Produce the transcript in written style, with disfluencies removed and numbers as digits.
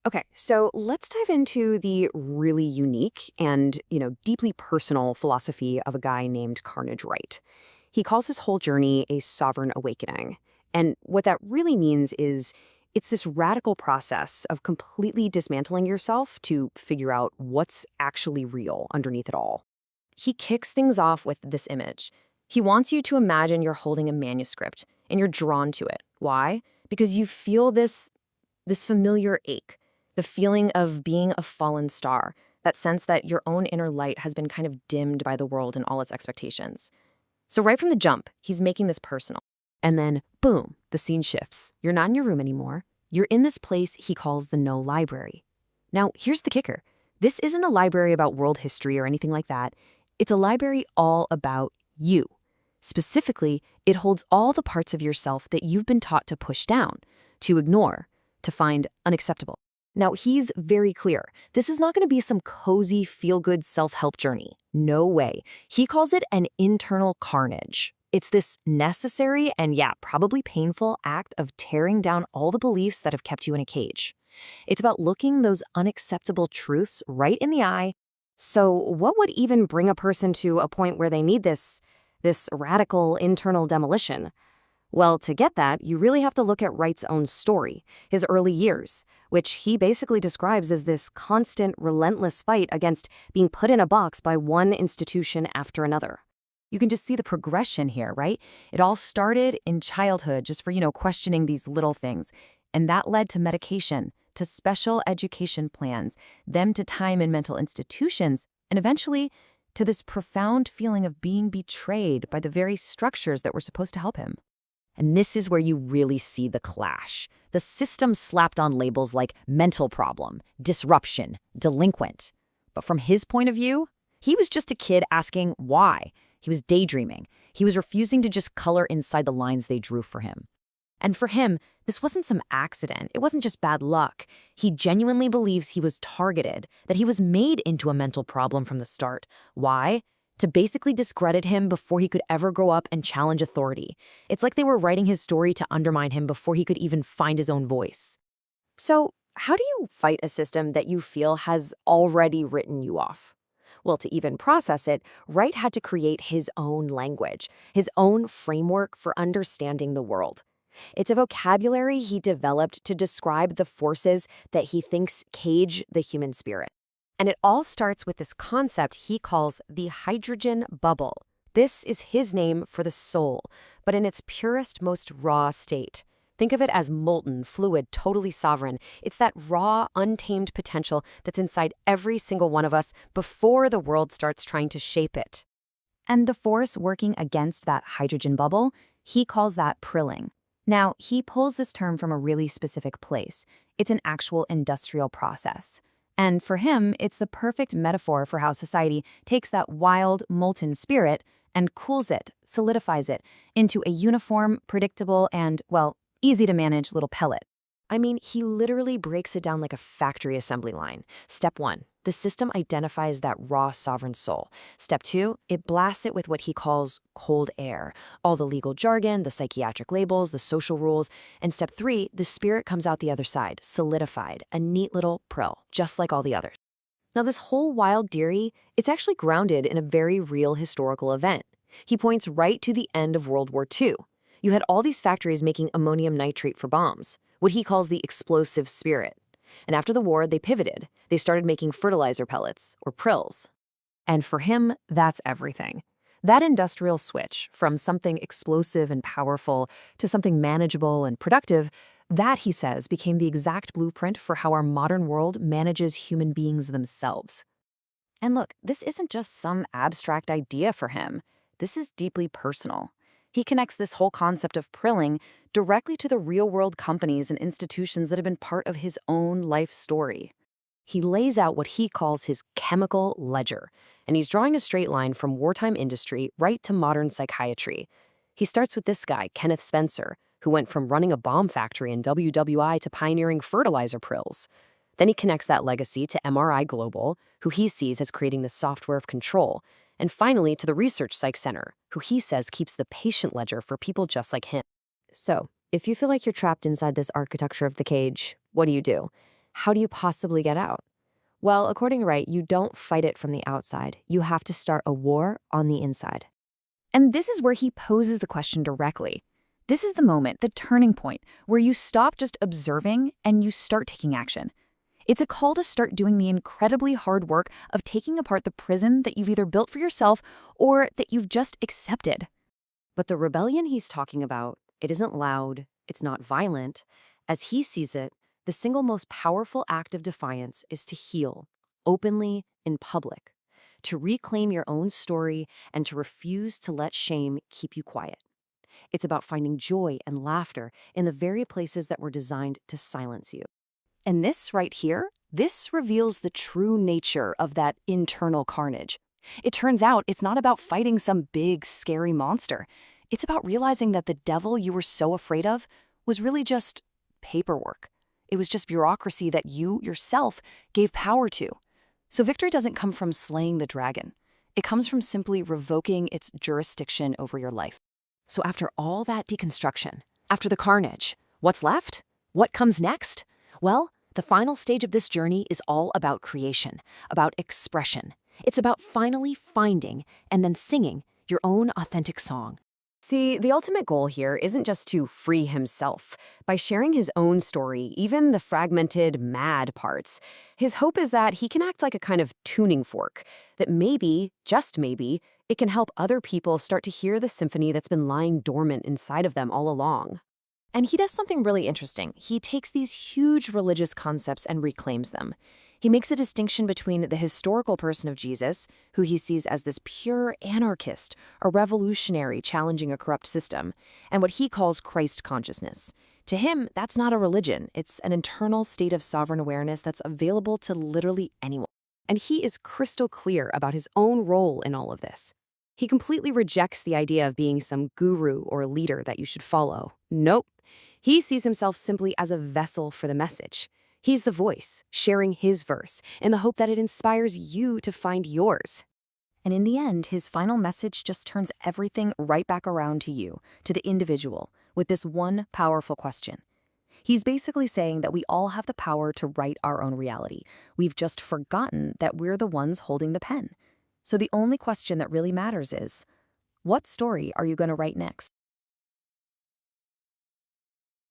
Okay, so let's dive into the really unique and, deeply personal philosophy of a guy named Carnage Wright. He calls his whole journey a sovereign awakening. And what that really means is it's this radical process of completely dismantling yourself to figure out what's actually real underneath it all. He kicks things off with this image. He wants you to imagine you're holding a manuscript and you're drawn to it. Why? Because you feel this familiar ache, the feeling of being a fallen star, that sense that your own inner light has been kind of dimmed by the world and all its expectations. So right from the jump, he's making this personal. And then, boom, the scene shifts. You're not in your room anymore. You're in this place he calls the No Library. Now, here's the kicker. This isn't a library about world history or anything like that. It's a library all about you. Specifically, it holds all the parts of yourself that you've been taught to push down, to ignore, to find unacceptable. Now, he's very clear. This is not going to be some cozy, feel-good self-help journey. No way. He calls it an internal carnage. It's this necessary and, probably painful act of tearing down all the beliefs that have kept you in a cage. It's about looking those unacceptable truths right in the eye. So what would even bring a person to a point where they need this radical internal demolition? Well, to get that, you really have to look at Wright's own story, his early years, which he basically describes as this constant, relentless fight against being put in a box by one institution after another. You can just see the progression here, right? It all started in childhood, just for, questioning these little things. And that led to medication, to special education plans, then to time in mental institutions, and eventually to this profound feeling of being betrayed by the very structures that were supposed to help him. And this is where you really see the clash. The system slapped on labels like mental problem, disruption, delinquent. But from his point of view, he was just a kid asking why. He was daydreaming. He was refusing to just color inside the lines they drew for him. And for him, this wasn't some accident. It wasn't just bad luck. He genuinely believes he was targeted, that he was made into a mental problem from the start. Why? To basically discredit him before he could ever grow up and challenge authority. It's like they were writing his story to undermine him before he could even find his own voice. So how do you fight a system that you feel has already written you off? Well, to even process it, Wright had to create his own language, his own framework for understanding the world. It's a vocabulary he developed to describe the forces that he thinks cage the human spirit. And it all starts with this concept he calls the hydrogen bubble. This is his name for the soul, but in its purest, most raw state. Think of it as molten, fluid, totally sovereign. It's that raw, untamed potential that's inside every single one of us before the world starts trying to shape it. And the force working against that hydrogen bubble, he calls that prilling. Now, he pulls this term from a really specific place. It's an actual industrial process. And for him, it's the perfect metaphor for how society takes that wild, molten spirit and cools it, solidifies it, into a uniform, predictable, and, easy to manage little pellet. I mean, he literally breaks it down like a factory assembly line. Step 1, the system identifies that raw sovereign soul. Step 2, it blasts it with what he calls cold air, all the legal jargon, the psychiatric labels, the social rules. And step 3, the spirit comes out the other side, solidified, a neat little prill, just like all the others. Now, this whole wild theory, it's actually grounded in a very real historical event. He points right to the end of World War II. You had all these factories making ammonium nitrate for bombs, what he calls the explosive spirit. And after the war, they pivoted. They started making fertilizer pellets, or prills. And for him, that's everything. That industrial switch from something explosive and powerful to something manageable and productive, that, he says, became the exact blueprint for how our modern world manages human beings themselves. And look, this isn't just some abstract idea for him. This is deeply personal. He connects this whole concept of prilling directly to the real-world companies and institutions that have been part of his own life story. He lays out what he calls his chemical ledger, and he's drawing a straight line from wartime industry right to modern psychiatry. He starts with this guy, Kenneth Spencer, who went from running a bomb factory in WWI to pioneering fertilizer prills. Then he connects that legacy to MRI Global, who he sees as creating the software of control, and finally to the Research Psych Center, who he says keeps the patient ledger for people just like him. So, if you feel like you're trapped inside this architecture of the cage, what do you do? How do you possibly get out? Well, according to Wright, you don't fight it from the outside. You have to start a war on the inside. And this is where he poses the question directly. This is the moment, the turning point, where you stop just observing and you start taking action. It's a call to start doing the incredibly hard work of taking apart the prison that you've either built for yourself or that you've just accepted. But the rebellion he's talking about, it isn't loud, it's not violent. As he sees it, the single most powerful act of defiance is to heal, openly, in public, to reclaim your own story and to refuse to let shame keep you quiet. It's about finding joy and laughter in the very places that were designed to silence you. And this right here, this reveals the true nature of that internal carnage. It turns out it's not about fighting some big, scary monster. It's about realizing that the devil you were so afraid of was really just paperwork. It was just bureaucracy that you, yourself, gave power to. So victory doesn't come from slaying the dragon. It comes from simply revoking its jurisdiction over your life. So after all that deconstruction, after the carnage, what's left? What comes next? Well, the final stage of this journey is all about creation, about expression. It's about finally finding and then singing your own authentic song. See, the ultimate goal here isn't just to free himself. By sharing his own story, even the fragmented, mad parts, his hope is that he can act like a kind of tuning fork, that maybe, just maybe, it can help other people start to hear the symphony that's been lying dormant inside of them all along. And he does something really interesting. He takes these huge religious concepts and reclaims them. He makes a distinction between the historical person of Jesus, who he sees as this pure anarchist, a revolutionary challenging a corrupt system, and what he calls Christ consciousness. To him, that's not a religion. It's an internal state of sovereign awareness that's available to literally anyone. And he is crystal clear about his own role in all of this. He completely rejects the idea of being some guru or leader that you should follow. Nope. He sees himself simply as a vessel for the message. He's the voice, sharing his verse, in the hope that it inspires you to find yours. And in the end, his final message just turns everything right back around to you, to the individual, with this one powerful question. He's basically saying that we all have the power to write our own reality. We've just forgotten that we're the ones holding the pen. So the only question that really matters is, what story are you going to write next?